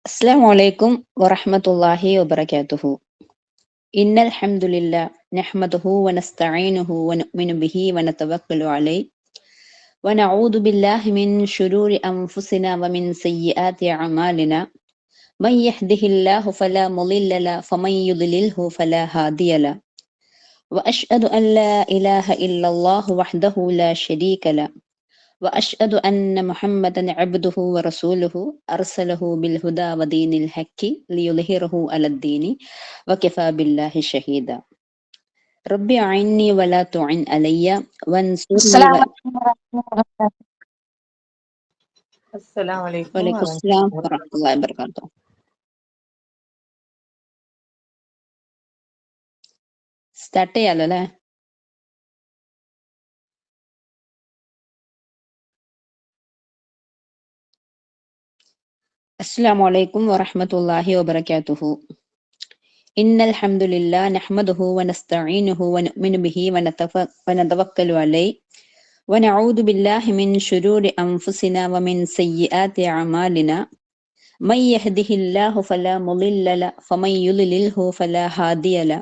السلام عليكم ورحمة الله وبركاته. إن الحمد لله نحمده ونستعينه ونؤمن به ونتوكل عليه ونعوذ بالله من شرور أنفسنا ومن سيئات أعمالنا. من يهده الله فلا مضل له ومن يضلله فلا هادي له. وأشهد أن لا إله إلا الله وحده لا شريك له وأشهد أن محمدا عبده ورسوله أرسله بالهدى ودين الحق ليظهره على الدين وكفى بالله شهيدا. ربي أعني ولا تعن علي وانصرني السلام عليكم ورحمة الله وبركاته. السلام عليكم وعليكم ورحمة السلام الله ورحمة الله وبركاته. Start ചെയ്യാലോ അല്ലേ? السلام عليكم ورحمة الله وبركاته. إن الحمد لله نحمده ونستعينه ونؤمن به ونتوكل عليه ونعوذ بالله من شرور أنفسنا ومن سيئات أعمالنا. من يهده الله فلا مضل له ومن يضلله فلا هادي له.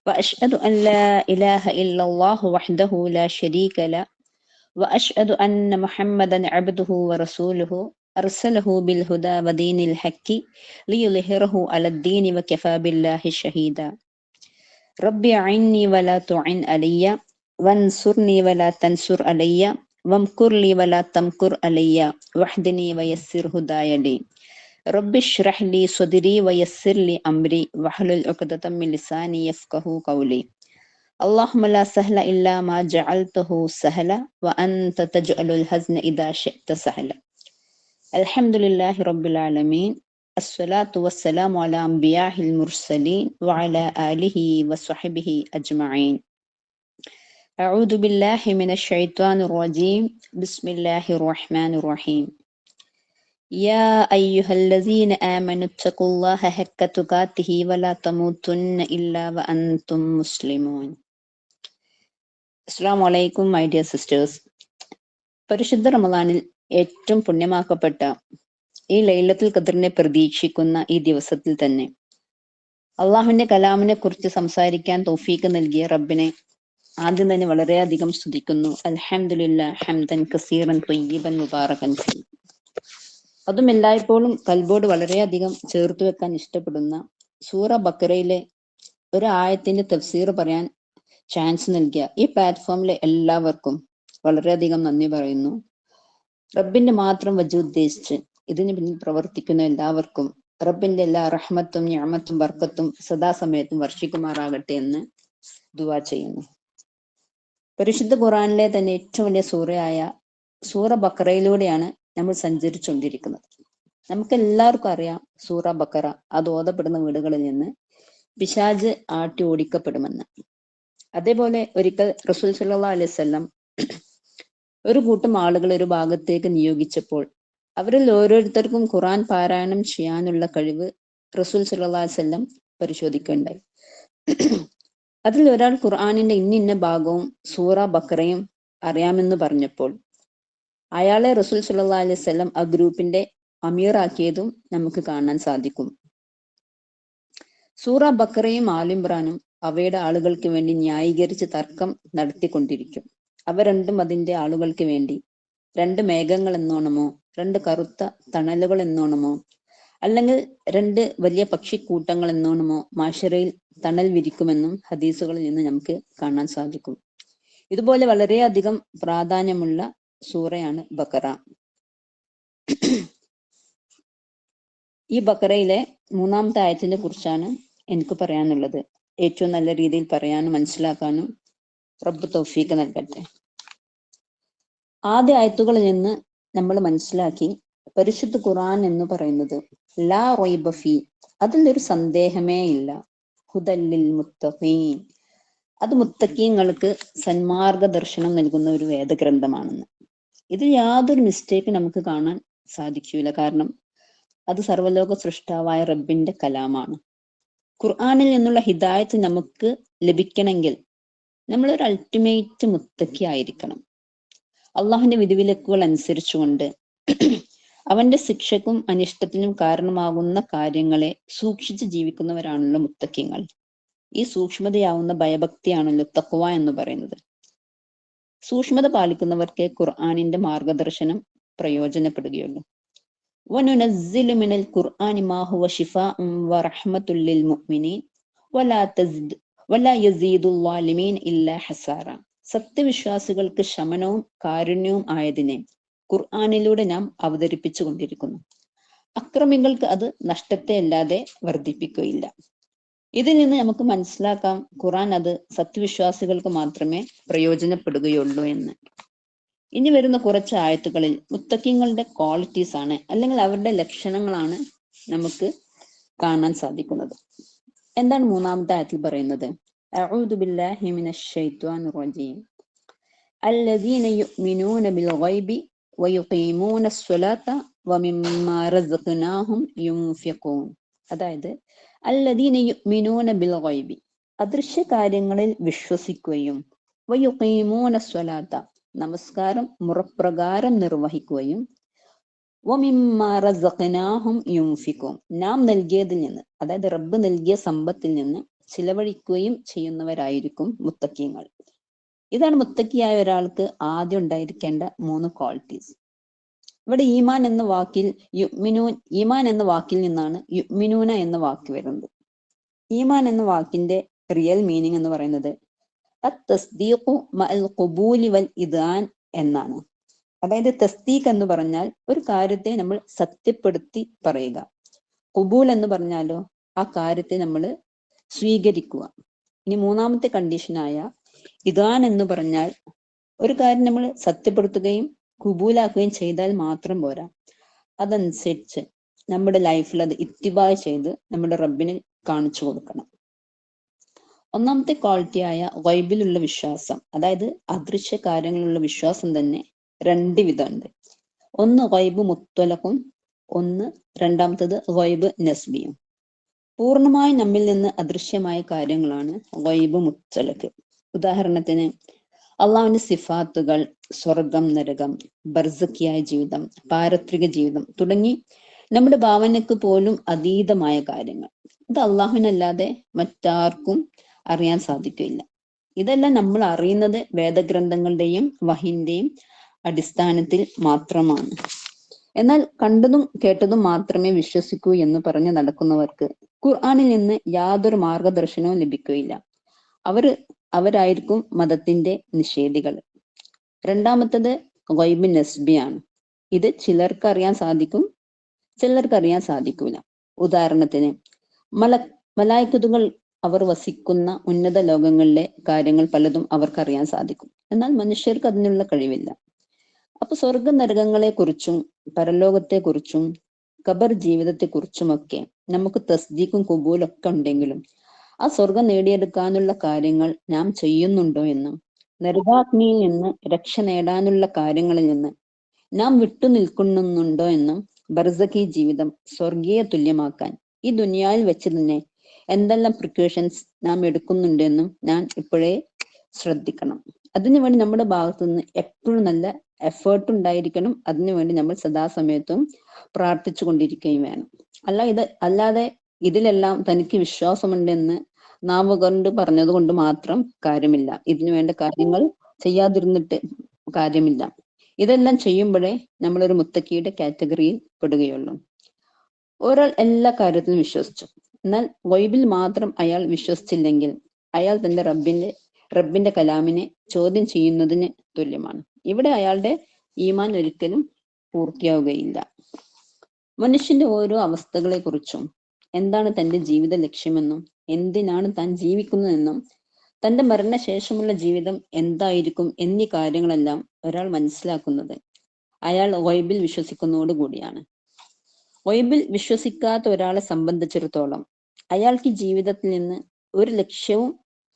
وأشهد أن لا إله إلا الله وحده لا شريك له وأشهد أن محمدا عبده ورسوله أرسله بالهدى ودين الحق ليظهره على الدين وكفى بالله شهيدا. ربي أعني ولا تعن علي وانصرني ولا تنصر علي وامكر لي ولا تمكر علي واهدني ويسر هداي لي. رب اشرح لي صدري ويسر لي أمري واحلل عقدة من لساني يفقهوا قولي. اللهم لا سهل إلا ما جعلته سهلا وأنت تجعل الحزن إذا شئت سهلا. الحمد لله رب العالمين. الصلاة والسلام على أنبياء المرسلين وعلى آله وصحبه أجمعين. أعوذ بالله من الشيطان الرجيم. بسم الله الرحمن الرحيم. يا أيها الذين آمنوا اتقوا الله حق تقاته ولا تموتن إلا وأنتم مسلمون. അസ്സലാമു അലൈക്കും മൈ ഡിയർ സിസ്റ്റേഴ്സ്. പരിശുദ്ധ റമദാനിൽ ഏറ്റവും പുണ്യമാക്കപ്പെട്ട ഈ ലൈലത്തുൽ ഖദ്റിനെ പ്രതീക്ഷിക്കുന്ന ഈ ദിവസത്തിൽ തന്നെ അള്ളാഹുവിന്റെ കലാമിനെ കുറിച്ച് സംസാരിക്കാൻ തൗഫീക്ക് നൽകിയ റബ്ബിനെ ആദ്യം തന്നെ വളരെയധികം സ്തുതിക്കുന്നു. അൽഹംദുലില്ലാഹ് ഹംദൻ കസീറൻ ത്വയ്യിബൻ മുബാറകൻ ഫീ. അതും എല്ലായ്പ്പോഴും കൽബോട് വളരെയധികം ചേർത്ത് വെക്കാൻ ഇഷ്ടപ്പെടുന്ന സൂറ ബക്കറയിലെ ഒരു ആയത്തിന്റെ തഫ്സീർ പറയാൻ ചാൻസ് നൽകിയ ഈ പ്ലാറ്റ്ഫോമിലെ എല്ലാവർക്കും വളരെയധികം നന്ദി പറയുന്നു. റബ്ബിന്റെ മാത്രം വജൂദ്ദേശിച്ച് ഇതിന് പിന്നിൽ പ്രവർത്തിക്കുന്ന എല്ലാവർക്കും റബ്ബിന്റെ എല്ലാ റഹ്മത്തും നിഅമത്തും ബർക്കത്തും സദാസമയത്തും വർഷിക്കുമാറാകട്ടെ എന്ന് ദുആ ചെയ്യുന്നു. പരിശുദ്ധ ഖുർആനിലെ തന്നെ ഏറ്റവും വലിയ സൂറയായ സൂറ ബക്കറയിലൂടെയാണ് നമ്മൾ സഞ്ചരിച്ചുകൊണ്ടിരിക്കുന്നത്. നമുക്ക് എല്ലാവർക്കും അറിയാം സൂറ ബക്കറ അത് ഓതപ്പെടുന്ന വീടുകളിൽ നിന്ന് പിശാച് ആട്ടി ഓടിക്കപ്പെടുമെന്ന്. അതേപോലെ ഒരിക്കൽ റസൂൽ സല്ലല്ലാഹു അലൈഹി വസല്ലം ഒരു കൂട്ടം ആളുകൾ ഒരു ഭാഗത്തേക്ക് നിയോഗിച്ചപ്പോൾ അവരിൽ ഓരോരുത്തർക്കും ഖുർആൻ പാരായണം ചെയ്യാനുള്ള കഴിവ് റസൂൽ സല്ലല്ലാഹു അലൈഹി വസല്ലം പരിശോധിക്കുകയുണ്ടായി. അതിൽ ഒരാൾ ഖുർആനിന്റെ ഇന്ന ഭാഗവും സൂറ ബക്കറയും അറിയാമെന്ന് പറഞ്ഞപ്പോൾ അയാളെ റസൂൽ സല്ലല്ലാഹു അലൈഹി വസല്ലം ആ ഗ്രൂപ്പിന്റെ അമീറാക്കിയതും നമുക്ക് കാണാൻ സാധിക്കും. സൂറ ബക്കറയും ആലിംറാനും അവയുടെ ആളുകൾക്ക് വേണ്ടി ന്യായീകരിച്ച് തർക്കം നടത്തിക്കൊണ്ടിരിക്കും. അവ രണ്ടും അതിന്റെ ആളുകൾക്ക് വേണ്ടി രണ്ട് മേഘങ്ങൾ എന്നോണമോ രണ്ട് കറുത്ത തണലുകൾ എന്നോണമോ അല്ലെങ്കിൽ രണ്ട് വലിയ പക്ഷിക്കൂട്ടങ്ങൾ എന്നോണമോ മാശറയിൽ തണൽ വിരിക്കുമെന്നും ഹദീസുകളിൽ നിന്ന് നമുക്ക് കാണാൻ സാധിക്കും. ഇതുപോലെ വളരെയധികം പ്രാധാന്യമുള്ള സൂറയാണ് ബക്കറ. ഈ ബക്കറയിലെ മൂന്നാമത്തെ ആയത്തിനെ കുറിച്ചാണ് എനിക്ക് പറയാനുള്ളത്. ഏറ്റവും നല്ല രീതിയിൽ പറയാനും മനസ്സിലാക്കാനും റബ്ബ് തൗഫീഖ് നൽകട്ടെ. ആദ്യ ആയത്തുകളിൽ നിന്ന് നമ്മൾ മനസ്സിലാക്കി പരിശുദ്ധ ഖുർആൻ എന്ന് പറയുന്നത് ലാ റൈബ ഫീ, അതിലൊരു സന്ദേഹമേ ഇല്ല, ഹുദല്ലിൽ മുത്തഖീൻ, അത് മുത്തഖീങ്ങൾക്ക് സന്മാർഗ ദർശനം നൽകുന്ന ഒരു വേദഗ്രന്ഥമാണെന്ന്. ഇതിൽ യാതൊരു മിസ്റ്റേക്ക് നമുക്ക് കാണാൻ സാധിക്കൂല. കാരണം അത് സർവ്വലോക സൃഷ്ടാവായ റബ്ബിന്റെ കലാമാണ്. ഖുർആനിൽ നിന്നുള്ള ഹിദായത്ത് നമുക്ക് ലഭിക്കണമെങ്കിൽ നമ്മളൊരു അൾട്ടിമേറ്റ് മുത്തഖി ആയിരിക്കണം. അള്ളാഹുവിന്റെ വിധിവിലക്കുകൾ അനുസരിച്ചുകൊണ്ട് അവന്റെ ശിക്ഷക്കും അനിഷ്ടത്തിനും കാരണമാകുന്ന കാര്യങ്ങളെ സൂക്ഷിച്ച് ജീവിക്കുന്നവരാണല്ലോ മുത്തക്കിങ്ങൾ. ഈ സൂക്ഷ്മതയാവുന്ന ഭയഭക്തിയാണല്ലോ തഖ്വ എന്ന് പറയുന്നത്. സൂക്ഷ്മത പാലിക്കുന്നവർക്ക് ഖുർആനിന്റെ മാർഗദർശനം പ്രയോജനപ്പെടുകയുള്ളൂ. وَنُنَزِّلُ مِنَ الْقُرْآنِ مَا هُوَ شِفَاءٌ وَرَحْمَةٌ لِّلْمُؤْمِنِينَ وَلَا يَزِيدُ الظَّالِمِينَ إِلَّا خَسَارًا. സത്യവിശ്വാസികൾക്ക് ശമനവും കാരുണ്യവും ആയതിനെ ഖുർആനിലൂടെ നാം അവതരിപ്പിച്ചു കൊണ്ടിരിക്കുന്നു. അക്രമികൾക്ക് അത് നഷ്ടത്തെ അല്ലാതെ വർദ്ധിപ്പിക്കുകയില്ല. ഇതിൽ നിന്ന് നമുക്ക് മനസ്സിലാക്കാം ഖുർആൻ അത് സത്യവിശ്വാസികൾക്ക് മാത്രമേ പ്രയോജനപ്പെടുകയുള്ളൂ എന്ന്. ഇനി വരുന്ന കുറച്ച് ആയത്തുകളിൽ മുത്തക്കിങ്ങളുടെ ക്വാളിറ്റീസ് ആണ്, അല്ലെങ്കിൽ അവരുടെ ലക്ഷണങ്ങളാണ് നമുക്ക് കാണാൻ സാധിക്കുന്നത്. എന്താണ് മൂന്നാമത്തെ ആയത്തിൽ പറയുന്നത്? അഊദു ബില്ലാഹി മിനശ് ശൈത്വാനിർ റജീം അല്ലദീന യുഅ്മിനൂന ബിൽ ഗൈബി വയുഖീമൂനസ് സ്വലാത്ത വമിമ്മാ റസഖ്നാഹും യുൻഫിഖൂൻ. അതായത് അല്ലദീന യുഅ്മിനൂന ബിൽ ഗൈബി, അദൃശ്യ കാര്യങ്ങളിൽ വിശ്വസിക്കുകയും, വയുഖീമൂനസ് സ്വലാത്ത, നമസ്കാരം മുറപ്രകാരം നിർവഹിക്കുകയും, വമിമ്മാ റസഖ്നാഹും യുൻഫിഖൂൻ, നാം നൽകിയതിൽ നിന്ന്, അതായത് റബ്ബ് നൽകിയ സമ്പത്തിൽ നിന്ന് ചിലവഴിക്കുകയും ചെയ്യുന്നവരായിരിക്കും മുത്തക്കീങ്ങൾ. ഇതാണ് മുത്തക്കിയായ ഒരാൾക്ക് ആദ്യം ഉണ്ടായിരിക്കേണ്ട 3 ക്വാളിറ്റീസ്. ഇവിടെ ഈമാൻ എന്ന വാക്കിൽ ഈമാൻ എന്ന വാക്കിൽ നിന്നാണ് യുഅ്മിനൂന എന്ന വാക്ക് വരുന്നത്. ഈമാൻ എന്ന വാക്കിന്റെ റിയൽ മീനിങ് എന്ന് പറയുന്നത് അത്തസ്ദീഖു മഅൽ ഖുബൂലി വൽ ഇദ്ആൻ എന്നാണ്. അതായത് തസ്ദീഖ് എന്ന് പറഞ്ഞാൽ ഒരു കാര്യത്തെ നമ്മൾ സത്യപ്പെടുത്തി പറയുക. ഖുബൂൽ എന്ന് പറഞ്ഞാലോ ആ കാര്യത്തെ നമ്മൾ സ്വീകരിക്കുക. ഇനി മൂന്നാമത്തെ കണ്ടീഷനായ ഇദ്ആൻ എന്ന് പറഞ്ഞാൽ ഒരു കാര്യം നമ്മൾ സത്യപ്പെടുത്തുകയും ഖുബൂലാക്കുകയും ചെയ്താൽ മാത്രം പോരാ, അതനുസരിച്ച് നമ്മുടെ ലൈഫിൽ അത് ഇത്തിബാ ചെയ്ത് നമ്മുടെ റബ്ബിന് കാണിച്ചു കൊടുക്കണം. ഒന്നാമത്തെ ക്വാളിറ്റിയായ ഗൈബിലുള്ള വിശ്വാസം, അതായത് അദൃശ്യ കാര്യങ്ങളിലുള്ള വിശ്വാസം തന്നെ 2 വിധമുണ്ട്. ഒന്ന് ഗൈബ് മുത്തലഖും, രണ്ടാമത്തത് ഗൈബ് നസ്ബിയും. പൂർണ്ണമായും നമ്മിൽ നിന്ന് അദൃശ്യമായ കാര്യങ്ങളാണ് ഗൈബ് മുത്തലഖ്. ഉദാഹരണത്തിന് അള്ളാഹുവിന്റെ സിഫാത്തുകൾ, സ്വർഗം, നരകം, ബർസക്കിയായ ജീവിതം, പാരത്രിക ജീവിതം തുടങ്ങി നമ്മുടെ ഭാവനക്ക് പോലും അതീതമായ കാര്യങ്ങൾ. ഇത് അള്ളാഹുവിനല്ലാതെ മറ്റാർക്കും അറിയാൻ സാധിക്കില്ല. ഇതെല്ലാം നമ്മൾ അറിയുന്നത് വേദഗ്രന്ഥങ്ങളുടെയും വഹിന്റെയും അടിസ്ഥാനത്തിൽ മാത്രമാണ്. എന്നാൽ കണ്ടതും കേട്ടതും മാത്രമേ വിശ്വസിക്കൂ എന്ന് പറഞ്ഞ് നടക്കുന്നവർക്ക് ഖുർആനിൽ നിന്ന് യാതൊരു മാർഗദർശനവും ലഭിക്കുകയില്ല. അവരായിരിക്കും മതത്തിന്റെ നിഷേധികൾ. രണ്ടാമത്തത് ഗൈബ് നസ്ബിയാണ്. ഇത് ചിലർക്ക് അറിയാൻ സാധിക്കും, ചിലർക്ക് അറിയാൻ സാധിക്കൂല. ഉദാഹരണത്തിന് മലായിക്കത്തുകൾ അവർ വസിക്കുന്ന ഉന്നത ലോകങ്ങളിലെ കാര്യങ്ങൾ പലതും അവർക്ക് അറിയാൻ സാധിക്കും. എന്നാൽ മനുഷ്യർക്ക് അതിനുള്ള കഴിവില്ല. അപ്പൊ സ്വർഗ നരകങ്ങളെ കുറിച്ചും പരലോകത്തെ കുറിച്ചും ഖബർ ജീവിതത്തെ കുറിച്ചുമൊക്കെ നമുക്ക് തസ്ദീഖും ഖുബൂലൊക്കെ ഉണ്ടെങ്കിലും ആ സ്വർഗം നേടിയെടുക്കാനുള്ള കാര്യങ്ങൾ നാം ചെയ്യുന്നുണ്ടോ എന്നും, നരകാഗ്നിയിൽ നിന്ന് രക്ഷ നേടാനുള്ള കാര്യങ്ങളിൽ നിന്ന് നാം വിട്ടുനിൽക്കുന്നുണ്ടോ എന്നും, ബർസഖി ജീവിതം സ്വർഗീയ തുല്യമാക്കാൻ ഈ ദുനിയാവിൽ വെച്ച് തന്നെ എന്തെല്ലാം പ്രിക്കോഷൻസ് നാം എടുക്കുന്നുണ്ടെന്നും ഞാൻ ഇപ്പോഴേ ശ്രദ്ധിക്കണം. അതിനുവേണ്ടി നമ്മുടെ ഭാഗത്തു നിന്ന് എപ്പോഴും നല്ല എഫേർട്ട് ഉണ്ടായിരിക്കണം. അതിനുവേണ്ടി നമ്മൾ സദാസമയത്തും പ്രാർത്ഥിച്ചു കൊണ്ടിരിക്കുകയും വേണം. അല്ലാതെ ഇതിലെല്ലാം തനിക്ക് വിശ്വാസമുണ്ടെന്ന് നാവ് കൊണ്ട് പറഞ്ഞത് കൊണ്ട് മാത്രം കാര്യമില്ല. ഇതിനു വേണ്ട കാര്യങ്ങൾ ചെയ്യാതിരുന്നിട്ട് കാര്യമില്ല. ഇതെല്ലാം ചെയ്യുമ്പോഴേ നമ്മളൊരു മുത്തക്കിയുടെ കാറ്റഗറിയിൽ പെടുകയുള്ളൂ. ഒരാൾ എല്ലാ കാര്യത്തിലും വിശ്വസിച്ചു, എന്നാൽ ഗൈബിൽ മാത്രം അയാൾ വിശ്വസിച്ചില്ലെങ്കിൽ അയാൾ തന്റെ റബ്ബിന്റെ കലാമിനെ ചോദ്യം ചെയ്യുന്നതിന് തുല്യമാണ്. ഇവിടെ അയാളുടെ ഈമാൻ ഒരിക്കലും പൂർത്തിയാവുകയില്ല. മനുഷ്യന്റെ ഓരോ അവസ്ഥകളെ കുറിച്ചും, എന്താണ് തന്റെ ജീവിത ലക്ഷ്യമെന്നും, എന്തിനാണ് താൻ ജീവിക്കുന്നതെന്നും, തന്റെ മരണശേഷമുള്ള ജീവിതം എന്തായിരിക്കും എന്നീ കാര്യങ്ങളെല്ലാം ഒരാൾ മനസ്സിലാക്കുന്നത് അയാൾ ഗൈബിൽ വിശ്വസിക്കുന്നതോടുകൂടിയാണ്. ഗൈബിൽ വിശ്വസിക്കാത്ത ഒരാളെ സംബന്ധിച്ചിടത്തോളം അയാൾക്ക് ജീവിതത്തിൽ നിന്ന് ഒരു ലക്ഷ്യവും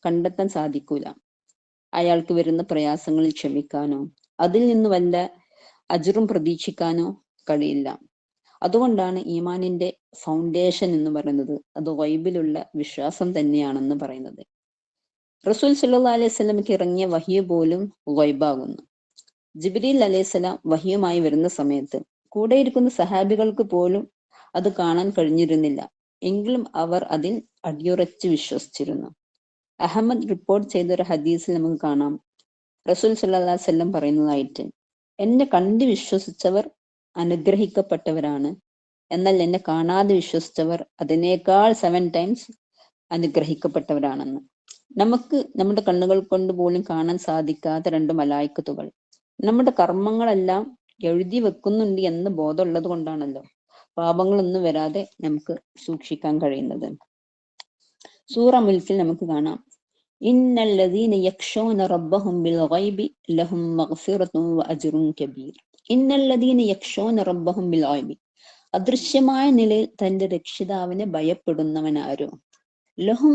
കണ്ടെത്താൻ സാധിക്കൂല. അയാൾക്ക് വരുന്ന പ്രയാസങ്ങളിൽ ക്ഷമിക്കാനോ അതിൽ നിന്ന് വല്ല അജ്റും പ്രതീക്ഷിക്കാനോ കഴിയില്ല. അതുകൊണ്ടാണ് ഈമാനിന്റെ ഫൗണ്ടേഷൻ എന്ന് പറയുന്നത് അത് ഗൈബിലുള്ള വിശ്വാസം തന്നെയാണെന്ന് പറയുന്നത്. റസൂൽ സല്ലല്ലാഹു അലൈഹി വസല്ലമയ്ക്ക് ഇറങ്ങിയ വഹ്യ് പോലും ഗൈബാകുന്നു. ജിബ്രീൽ അലൈഹിസ്സലാം വഹ്യുമായി വരുന്ന സമയത്ത് കൂടെയിരിക്കുന്ന സഹാബികൾക്ക് പോലും അത് കാണാൻ കഴിഞ്ഞിരുന്നില്ല. എങ്കിലും അവർ അതിൽ അടിയുറച്ച് വിശ്വസിച്ചിരുന്നു. അഹമ്മദ് റിപ്പോർട്ട് ചെയ്ത ഒരു ഹദീസിൽ നമുക്ക് കാണാം, റസൂൽ സല്ലല്ലാഹു അലൈഹി വസല്ലം പറയുന്നതായിട്ട്, എന്നെ കണ്ട് വിശ്വസിച്ചവർ അനുഗ്രഹിക്കപ്പെട്ടവരാണ്, എന്നാൽ എന്നെ കാണാതെ വിശ്വസിച്ചവർ അതിനേക്കാൾ 7 ടൈംസ് അനുഗ്രഹിക്കപ്പെട്ടവരാണെന്ന്. നമുക്ക് നമ്മുടെ കണ്ണുകൾ കൊണ്ട് പോലും കാണാൻ സാധിക്കാത്ത 2 മലായിക്കത്തുകൾ നമ്മുടെ കർമ്മങ്ങളെല്ലാം എഴുതി വെക്കുന്നുണ്ട് എന്ന ബോധമുള്ളത് കൊണ്ടാണല്ലോ പാപങ്ങളൊന്നും വരാതെ നമുക്ക് സൂക്ഷിക്കാൻ കഴിയുന്നത്. സൂറ മുൽക്കിൽ നമുക്ക് കാണാം, ഇന്നല്ലദീന യഖ്ശൂന റബ്ബഹും ബിൽ ഗൈബി ലഹും മഗ്ഫിറത്തുൻ വഅജ്റുൻ കബീർ. ഇന്നല്ലദീന യഖ്ശൂന റബ്ബഹും ബിൽ ഗൈബി, അദൃശ്യമായ നിലയിൽ തന്റെ രക്ഷിതാവിനെ ഭയപ്പെടുന്നവനാരോ, ലഹും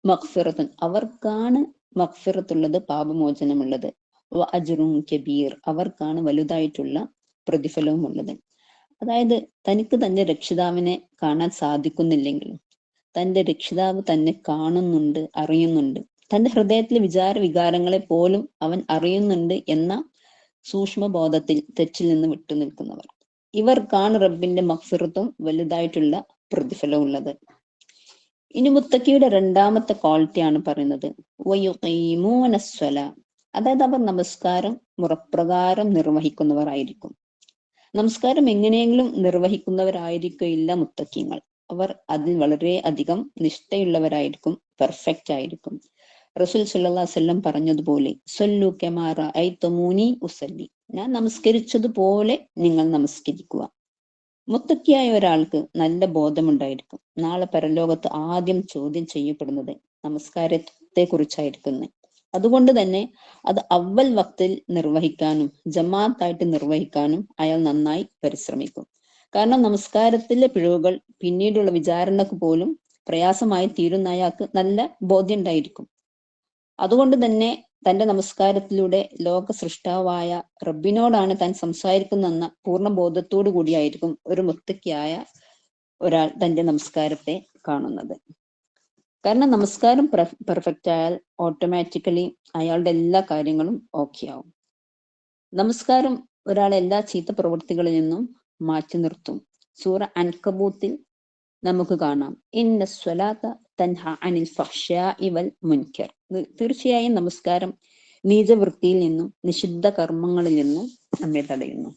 മഗ്ഫിറത്തുൻ, അവർക്കാണ് മഗ്ഫിറത്തുള്ളത്, പാപമോചനമുള്ളത്, വഅജ്റുൻ കബീർ, അവർക്കാണ് വലുതായിട്ടുള്ള പ്രതിഫലവും ഉള്ളത്. അതായത് തനിക്ക് തന്റെ രക്ഷിതാവിനെ കാണാൻ സാധിക്കുന്നില്ലെങ്കിലും തന്റെ രക്ഷിതാവ് തന്നെ കാണുന്നുണ്ട്, അറിയുന്നുണ്ട്. തന്റെ ഹൃദയത്തിലെ വികാരങ്ങളെ പോലും അവൻ അറിയുന്നുണ്ട് എന്ന സൂക്ഷ്മബോധത്തിൽ തെറ്റിൽ നിന്ന് വിട്ടുനിൽക്കുന്നവർ, ഇവർക്കാണ് റബ്ബിന്റെ മഗ്ഫിറത്തും വലുതായിട്ടുള്ള പ്രതിഫലം ഉള്ളത്. ഇനി മുത്തക്കിയുടെ 2ാമത്തെ ക്വാളിറ്റിയാണ് പറയുന്നത്, വയുഖീമൂന സ്വലാ, അതായത് അവർ നമസ്കാരം മുറപ്രകാരം നിർവഹിക്കുന്നവർ ആയിരിക്കും. നമസ്കാരം എങ്ങനെയെങ്കിലും നിർവഹിക്കുന്നവരായിരിക്കില്ല മുത്തക്കിങ്ങൾ. അവർ അതിൽ വളരെ അധികം നിഷ്ഠയുള്ളവരായിരിക്കും, പെർഫെക്റ്റ് ആയിരിക്കും. റസൂൽ സല്ലല്ലാഹു അലൈഹി വസല്ലം പറഞ്ഞതുപോലെ, സല്ലു കമാ റഅയ്തുമൂനി ഉസല്ലി, ഞാൻ നമസ്കരിച്ചതുപോലെ നിങ്ങൾ നമസ്കരിക്കുക. മുത്തക്കിയായ ഒരാൾക്ക് നല്ല ബോധമുണ്ടായിരിക്കും, നാളെ പരലോകത്ത് ആദ്യം ചോദ്യം ചെയ്യപ്പെടുന്നത് നമസ്കാരത്തെ കുറിച്ചായിരിക്കുന്നു. അതുകൊണ്ട് തന്നെ അത് അവൽ വക്തിൽ നിർവഹിക്കാനും ജമാഅത്തായിട്ട് നിർവഹിക്കാനും അയാൾ നന്നായി പരിശ്രമിക്കും. കാരണം നമസ്കാരത്തിലെ പിഴവുകൾ പിന്നീടുള്ള വിചാരണക്ക് പോലും പ്രയാസമായി തീരുന്ന അയാൾക്ക് നല്ല ബോധ്യം ഉണ്ടായിരിക്കും. അതുകൊണ്ട് തന്നെ തന്റെ നമസ്കാരത്തിലൂടെ ലോക സൃഷ്ടാവായ റബ്ബിനോടാണ് താൻ സംസാരിക്കുന്നതെന്ന പൂർണ്ണ ബോധത്തോടു കൂടിയായിരിക്കും ഒരു മുത്തക്കിയായ ഒരാൾ തന്റെ നമസ്കാരത്തെ കാണുന്നത്. കാരണം നമസ്കാരം പെർഫെക്റ്റ് ആയാൽ ഓട്ടോമാറ്റിക്കലി അയാളുടെ എല്ലാ കാര്യങ്ങളും ഓക്കെ ആവും. നമസ്കാരം ഒരാളെ എല്ലാ ചീത്ത പ്രവൃത്തികളിൽ നിന്നും മാറ്റി നിർത്തും. സൂറ അൻകബൂത്തിൽ നമുക്ക് കാണാം, ഇന്ന സ്വലാത്ത തൻഹ അനിൽ ഫഹ്ശാഇ വൽ മുൻകർ. തീർച്ചയായും നമസ്കാരം നീചവൃത്തിയിൽ നിന്നും നിഷിദ്ധ കർമ്മങ്ങളിൽ നിന്നും നമ്മെ തടയുന്നു.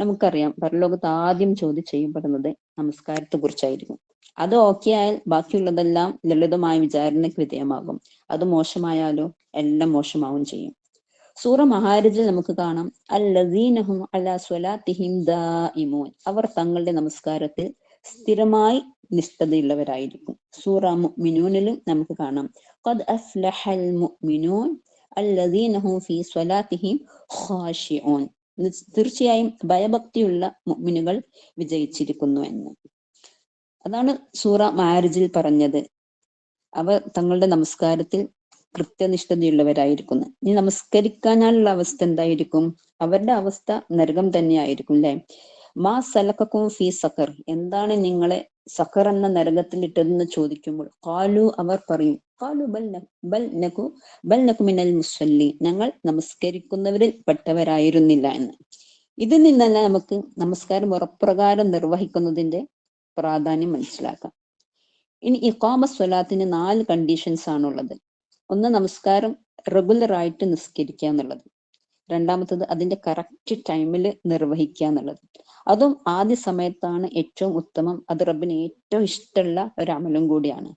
നമുക്കറിയാം പരലോകത്ത് ആദ്യം ചോദ്യം ചെയ്യപ്പെടുന്നത് നമസ്കാരത്തെ കുറിച്ചായിരിക്കും. അത് ഓക്കെ ആയാൽ ബാക്കിയുള്ളതെല്ലാം ലളിതമായ വിചാരണയ്ക്ക് വിധേയമാകും. അത് മോശമായാലോ എല്ലാം മോശമാവും ചെയ്യും. സൂറ മഹാരിജിൽ നമുക്ക് കാണാം, അല്ലദീനഹും അലാ സ്വലാത്തിഹിം ദാഇമൂൻ, അവർ തങ്ങളുടെ നമസ്കാരത്തിൽ സ്ഥിരമായി നിഷ്ഠതയുള്ളവരായിരിക്കും. സൂറ മുഅ്മിനൂനിലും നമുക്ക് കാണാം, ഖദ് അഫ്ലഹൽ മുഅ്മിനൂൻ അല്ലദീനഹും ഫീ സ്വലാത്തിഹിം ഖാശിഊൻ, തീർച്ചയായും ഭയഭക്തിയുള്ള മുഅ്മിനുകൾ വിജയിച്ചിരിക്കുന്നു എന്ന്. അതാണ് സൂറ മആരിജിൽ പറഞ്ഞത്, അവർ തങ്ങളുടെ നമസ്കാരത്തിൽ കൃത്യനിഷ്ഠതയുള്ളവരായിരിക്കുന്നു. ഇനി നമസ്കരിക്കാനുള്ള അവസ്ഥ എന്തായിരിക്കും? അവരുടെ അവസ്ഥ നരകം തന്നെയായിരിക്കും, അല്ലെ? മാ സലക്കക്കും ഫീ സഖർ, എന്താണ് നിങ്ങളെ സഖർ എന്ന നരകത്തിൽ ഇട്ടതെന്ന് ചോദിക്കുമ്പോൾ ഖാലു, അവർ പറയും, ഖാലു ബൽ നകു മിനൽ മുസല്ലീൻ, ഞങ്ങൾ നമസ്കരിക്കുന്നവരിൽ പെട്ടവരായിരുന്നില്ല എന്ന്. ഇതിൽ നിന്നല്ല നമുക്ക് നമസ്കാരം ഉറപ്രകാരം നിർവഹിക്കുന്നതിന്റെ പ്രാധാന്യം മനസ്സിലാക്കാം. ഇനി ഇഖാമ സ്വലാത്തിന് 4 കണ്ടീഷൻസ് ആണുള്ളത്. ഒന്ന്, നമസ്കാരം റെഗുലർ ആയിട്ട് നിസ്കരിക്കുക എന്നുള്ളത്. രണ്ടാമത്തത് അതിന്റെ കറക്റ്റ് ടൈമിൽ നിർവഹിക്കുക എന്നുള്ളത്. അതും ആദ്യ സമയത്താണ് ഏറ്റവും ഉത്തമം. അത് റബ്ബിന് ഏറ്റവും ഇഷ്ടമുള്ള ഒരു അമലും കൂടിയാണ്.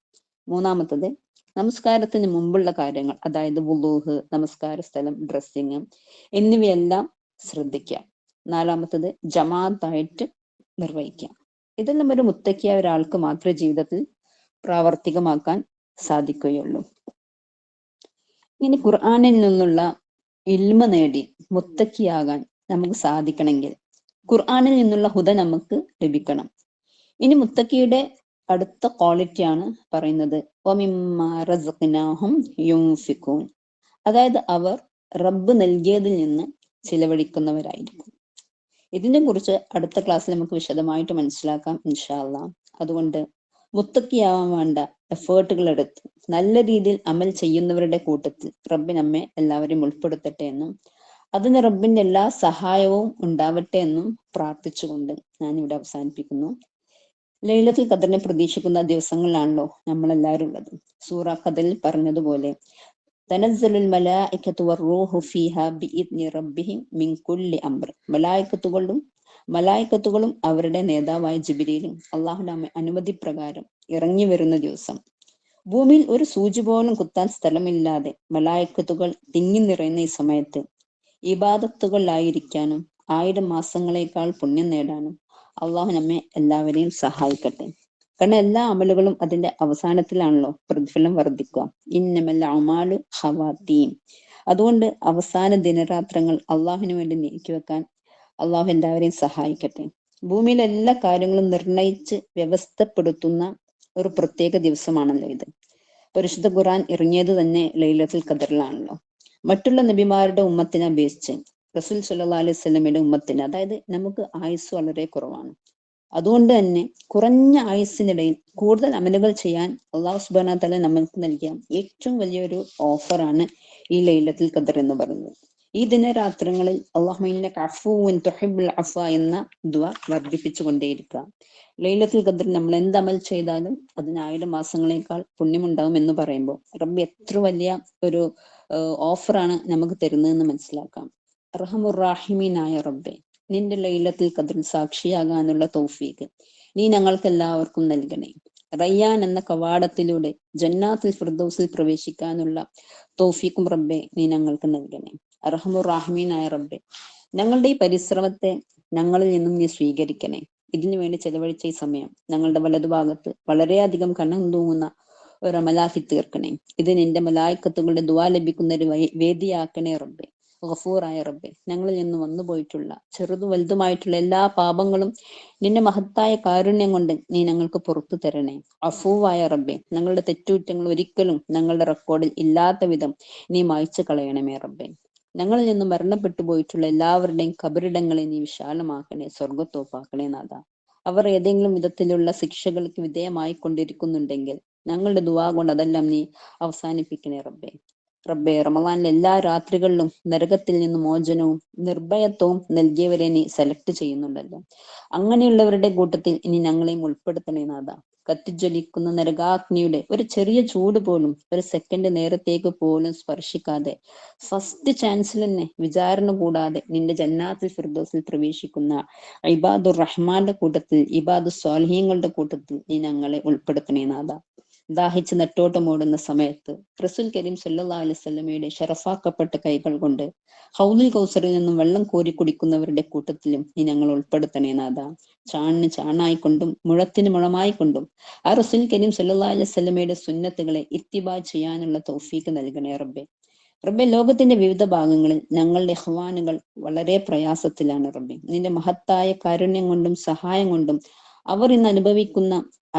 മൂന്നാമത്തത് നമസ്കാരത്തിന് മുമ്പുള്ള കാര്യങ്ങൾ, അതായത് വുളൂഹ്, നമസ്കാര സ്ഥലം, ഡ്രസ്സിങ് എന്നിവയെല്ലാം ശ്രദ്ധിക്കുക. നാലാമത്തത് ജമാഅത്തായിട്ട് നിർവഹിക്കുക. ഇതെല്ലാം ഒരു മുത്തക്കിയ ഒരാൾക്ക് മാത്രമേ ജീവിതത്തിൽ പ്രാവർത്തികമാക്കാൻ സാധിക്കുകയുള്ളൂ. ഇനി ഖുർആനിൽ നിന്നുള്ള ഇൽമ നേടി മുത്തക്കിയാകാൻ നമുക്ക് സാധിക്കണമെങ്കിൽ ഖുർആനിൽ നിന്നുള്ള ഹുദ നമുക്ക് ലഭിക്കണം. ഇനി മുത്തക്കിയുടെ അടുത്ത ക്വാളിറ്റിയാണ് പറയുന്നത്, വമിമ്മാ റസഖ്നാഹും യുൻഫിഖൂൻ, അതായത് അവർ റബ്ബ് നൽകിയതിൽ നിന്ന് ചിലവഴിക്കുന്നവരായിരിക്കും. ഇതിനെ കുറിച്ച് അടുത്ത ക്ലാസ്സിൽ നമുക്ക് വിശദമായിട്ട് മനസ്സിലാക്കാം ഇൻഷാ അല്ലാഹ്. അതുകൊണ്ട് മുത്തക്കിയാവാൻ വേണ്ട എഫേർട്ടുകൾ എടുത്ത് നല്ല രീതിയിൽ അമൽ ചെയ്യുന്നവരുടെ കൂട്ടത്തിൽ റബ്ബ് നമ്മെ എല്ലാവരെയും ഉൾപ്പെടുത്തട്ടെ എന്നും അതിന് റബ്ബിന്റെ എല്ലാ സഹായവും ഉണ്ടാവട്ടെ എന്നും പ്രാർത്ഥിച്ചുകൊണ്ട് ഞാൻ ഇവിടെ അവസാനിപ്പിക്കുന്നു. ലൈലത്തുൽ ഖദറിനെ പ്രതീക്ഷിക്കുന്ന ദിവസങ്ങളിലാണല്ലോ നമ്മളെല്ലാവരും ഉള്ളത്. സൂറ ഖദറിൽ പറഞ്ഞതുപോലെ തനസ്സലുൽ മലായികത്തു വറൂഹു ഫീഹാ ബിഇദ്നി റബ്ബിഹിം മിൻ കുല്ലി അംർ. മലായികത്തുകളും അവരുടെ നേതാവായ ജിബ്രീലും അള്ളാഹുവിന്റെ അനുമതി പ്രകാരം ഇറങ്ങി വരുന്ന ദിവസം. ഭൂമിയിൽ ഒരു സൂചി പോലും കുത്താൻ സ്ഥലമില്ലാതെ മലായികത്തുകൾ തിങ്ങി നിറയുന്ന ഈ സമയത്ത് ഇബാദത്തുകളിലായിരിക്കാനും 1000 മാസങ്ങളെക്കാൾ പുണ്യം നേടാനും അള്ളാഹു നമ്മെ എല്ലാവരെയും സഹായിക്കട്ടെ. കാരണം എല്ലാ അമലുകളും അതിന്റെ അവസാനത്തിലാണല്ലോ പ്രതിഫലം വർദ്ധിക്കുക. ഇന്നമൽ അഅ്മാലു ഖവാതീം. അതുകൊണ്ട് അവസാന ദിനരാത്രങ്ങൾ അള്ളാഹുവിന് വേണ്ടി നീക്കിവെക്കാൻ അള്ളാഹു എല്ലാവരെയും സഹായിക്കട്ടെ. ഭൂമിയിലെ എല്ലാ കാര്യങ്ങളും നിർണയിച്ച് വ്യവസ്ഥപ്പെടുത്തുന്ന ഒരു പ്രത്യേക ദിവസമാണല്ലോ ഇത്. പരിശുദ്ധ ഖുർആൻ ഇറങ്ങിയത് തന്നെ ലൈലത്തുൽ ഖദറിലാണല്ലോ. മറ്റുള്ള നബിമാരുടെ ഉമ്മത്തിനെ അപേക്ഷിച്ച് റസൂൽ സല്ലല്ലാഹു അലൈഹി വസല്ലമയുടെ ഉമ്മത്തിന്, അതായത് നമുക്ക് ആയുസ് വളരെ കുറവാണ്. അതുകൊണ്ട് തന്നെ കുറഞ്ഞ ആയുസ്സിനിടയിൽ കൂടുതൽ അമലുകൾ ചെയ്യാൻ അള്ളാഹു സുബ്ഹാനഹു വ തആല നമുക്ക് നൽകിയ ഏറ്റവും വലിയൊരു ഓഫറാണ് ഈ ലൈലത്തുൽ ഖദർ എന്ന് പറയുന്നത്. ഈ ദിനരാത്രങ്ങളിൽ അല്ലാഹുമ്മ ഇന്നക അഫ്വുൻ തുഹിബ്ബുൽ അഫ്വ എന്ന ദുആ വർദ്ധിപ്പിച്ചു കൊണ്ടേയിരിക്കുക. ലൈലത്തുൽ ഖദർ നമ്മൾ എന്ത് അമൽ ചെയ്താലും അതിന് 1000 മാസങ്ങളെക്കാൾ പുണ്യമുണ്ടാകും എന്ന് പറയുമ്പോൾ റബ്ബ് എത്ര വലിയ ഒരു ഓഫറാണ് നമുക്ക് തരുന്നതെന്ന് മനസ്സിലാക്കാം. റഹ്മുർ റാഹിമീനായ റബ്ബെ, നിന്റെ ലൈലത്തുൽ ഖദർ സാക്ഷിയാകാനുള്ള തൗഫീഖ് നീ ഞങ്ങൾക്ക് എല്ലാവർക്കും നൽകണേ. റയ്യാൻ എന്ന കവാടത്തിലൂടെ ജന്നാത്തുൽ ഫിർദൗസിൽ പ്രവേശിക്കാനുള്ള തൗഫീഖും റബ്ബെ നീ ഞങ്ങൾക്ക് നൽകണേ. റഹ്മുർ റാഹിമീനായ റബ്ബെ, ഞങ്ങളുടെ ഈ പരിശ്രമത്തെ ഞങ്ങളിൽ നിന്നും നീ സ്വീകരിക്കണേ. ഇതിനു വേണ്ടി ചെലവഴിച്ച ഈ സമയം ഞങ്ങളുടെ വലതുഭാഗത്ത് വളരെയധികം കണ്ണം തൂങ്ങുന്ന ഒരു അമലാക്കി തീർക്കണേ. ഇത് നിന്റെ മലായിക്കത്തുകളുടെ ദുആ ലഭിക്കുന്ന ഒരു വേദിയാക്കണേ റബ്ബെ. ഗഫൂറായ റബ്ബെ, ഞങ്ങളിൽ നിന്ന് വന്നു പോയിട്ടുള്ള ചെറുതും വലുതുമായിട്ടുള്ള എല്ലാ പാപങ്ങളും നിന്റെ മഹത്തായ കാരുണ്യം കൊണ്ട് നീ ഞങ്ങൾക്ക് പുറത്തു തരണേ. അഫൂവായ റബ്ബെ, ഞങ്ങളുടെ തെറ്റുകുറ്റങ്ങൾ ഒരിക്കലും ഞങ്ങളുടെ റെക്കോർഡിൽ ഇല്ലാത്ത വിധം നീ മായ്ച്ചു കളയണമേ റബ്ബെ. ഞങ്ങളിൽ നിന്ന് മരണപ്പെട്ടു പോയിട്ടുള്ള എല്ലാവരുടെയും ഖബറിടങ്ങളെ നീ വിശാലമാക്കണേ, സ്വർഗത്തോപ്പാക്കണേ നാഥ. അവർ ഏതെങ്കിലും വിധത്തിലുള്ള ശിക്ഷകൾക്ക് വിധേയമായി കൊണ്ടിരിക്കുന്നുണ്ടെങ്കിൽ ഞങ്ങളുടെ ദുആ കൊണ്ട് അതെല്ലാം നീ അവസാനിപ്പിക്കണേ റബ്ബെ. റബ്ബെ, റമളാനിലെ എല്ലാ രാത്രികളിലും നരകത്തിൽ നിന്ന് മോചനവും നിർഭയത്വവും നൽകിയവരെ നീ സെലക്ട് ചെയ്യുന്നുണ്ടല്ലോ. അങ്ങനെയുള്ളവരുടെ കൂട്ടത്തിൽ ഇനി ഞങ്ങളെയും ഉൾപ്പെടുത്തണേ നാഥ. കത്തിജ്വലിക്കുന്ന നരകാഗ്നിയുടെ ഒരു ചെറിയ ചൂട് പോലും ഒരു സെക്കൻഡ് നേരത്തേക്ക് പോലും സ്പർശിക്കാതെ ഫസ്റ്റ് ചാൻസിൽ തന്നെ വിചാരണ കൂടാതെ നിന്റെ ജന്നാത്തുൽ ഫിർദൗസിൽ പ്രവേശിക്കുന്ന ഇബാദുർ റഹ്മാന്റെ കൂട്ടത്തിൽ, ഇബാദു സ്വാലിഹീങ്ങളുടെ കൂട്ടത്തിൽ നീ ഞങ്ങളെ ഉൾപ്പെടുത്തണേ നാഥ. ദാഹിച്ച് നെട്ടോട്ടമോടുന്ന സമയത്ത് റസൂൽ കരീം സല്ലല്ലാഹു അലൈഹി വസല്ലമയുടെ ഷറഫാക്കപ്പെട്ട കൈകൾ കൊണ്ട് ഹൗലുൽ കൗസറിൽ നിന്നും വെള്ളം കോരി കുടിക്കുന്നവരുടെ കൂട്ടത്തിലും നീ ഞങ്ങൾ ഉൾപ്പെടുത്തണേ നാഥ. ചാണിന് ചാണായിക്കൊണ്ടും മുഴത്തിന് മുഴമായിക്കൊണ്ടും ആ റസൂൽ കരീം സല്ലല്ലാഹു അലൈഹി വസല്ലമയുടെ സുന്നത്തുകളെ ഇത്തിബാ ചെയ്യാനുള്ള തൗഫീഖ് നൽകണേ റബ്ബെ. റബ്ബെ, ലോകത്തിന്റെ വിവിധ ഭാഗങ്ങളിൽ ഞങ്ങളുടെ ഇഖ്വാനുകൾ വളരെ പ്രയാസത്തിലാണ് റബ്ബെ. നിന്റെ മഹത്തായ കാരുണ്യം കൊണ്ടും സഹായം കൊണ്ടും അവർ ഇന്ന്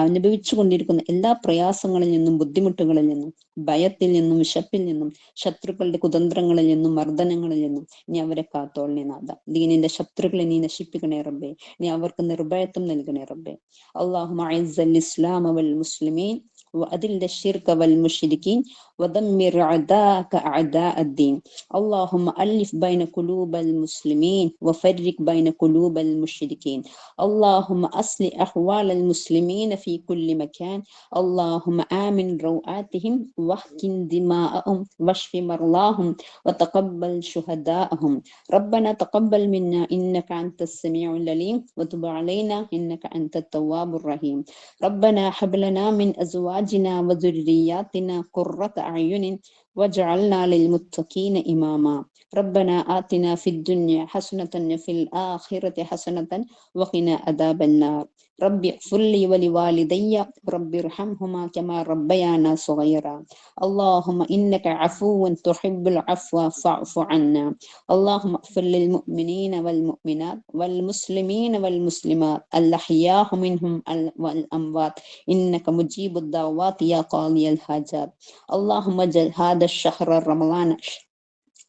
അനുഭവിച്ചു കൊണ്ടിരിക്കുന്ന എല്ലാ പ്രയാസങ്ങളിൽ നിന്നും, ബുദ്ധിമുട്ടുകളിൽ നിന്നും, ഭയത്തിൽ നിന്നും, വിശപ്പിൽ നിന്നും, ശത്രുക്കളുടെ കുതന്ത്രങ്ങളിൽ നിന്നും, മർദ്ദനങ്ങളിൽ നിന്നും നീ അവരെ കാത്തോളണേ നാഥ. ദീനിന്റെ ശത്രുക്കളെ നീ നശിപ്പിക്കണേ റബ്ബെ. നീ അവർക്ക് നിർഭയത്വം നൽകണേ റബ്ബെ. അല്ലാഹുമ്മ അഇസ്സൽ ഇസ്ലാമ വൽ മുസ്ലിമീൻ وأذل الشرك والمشركين ودمر أعداءك أعداء الدين. اللهم ألف بين قلوب المسلمين وفرق بين قلوب المشركين. اللهم أصلح أحوال المسلمين في كل مكان. اللهم آمن روآتهم واحقن دماءهم واشف مرضاهم وتقبل شهداءهم. ربنا تقبل منا إنك أنت السميع العليم وتب علينا إنك أنت التواب الرحيم. ربنا هب لنا من أزواجنا وذرياتنا قرة أعين واجعلنا للمتقين إماما. ربنا آتنا في الدنيا حسنة وفي الآخرة حسنة وقنا عذاب النار. ربي اغفر لي ولوالدي ربي ارحمهما كما ربيانا صغيرا. اللهم إنك عفو تحب العفو فاعف عنا. اللهم اغفر للمؤمنين والمؤمنات والمسلمين والمسلمات الأحياء منهم والأموات إنك مجيب الدعوات يا قاضي الحاجات. اللهم اجعل هذا الشهر رمضان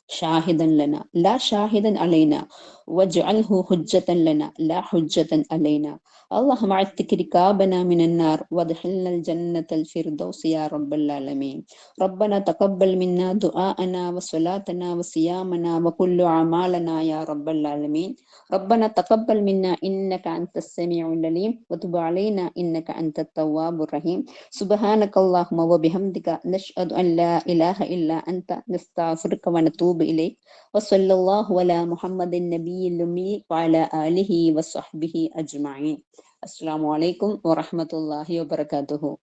شاهدا لنا لا شاهدا علينا واجعله حجة لنا لا حجة علينا. اللهم اعتق رقابنا من النار وادخلنا الجنة الفردوس يا رب العالمين. ربنا تقبل منا دعاءنا وصلاتنا وصيامنا وكل أعمالنا يا رب العالمين. ربنا تقبل منا إنك أنت السميع العليم وتب علينا إنك أنت التواب الرحيم. سبحانك اللهم وبحمدك نشهد أن لا إله إلا أنت نستغفرك ونتوب إليك. وصلى الله على محمد النبي الأمي وعلى آله وصحبه أجمعين. السلام عليكم ورحمة الله وبركاته.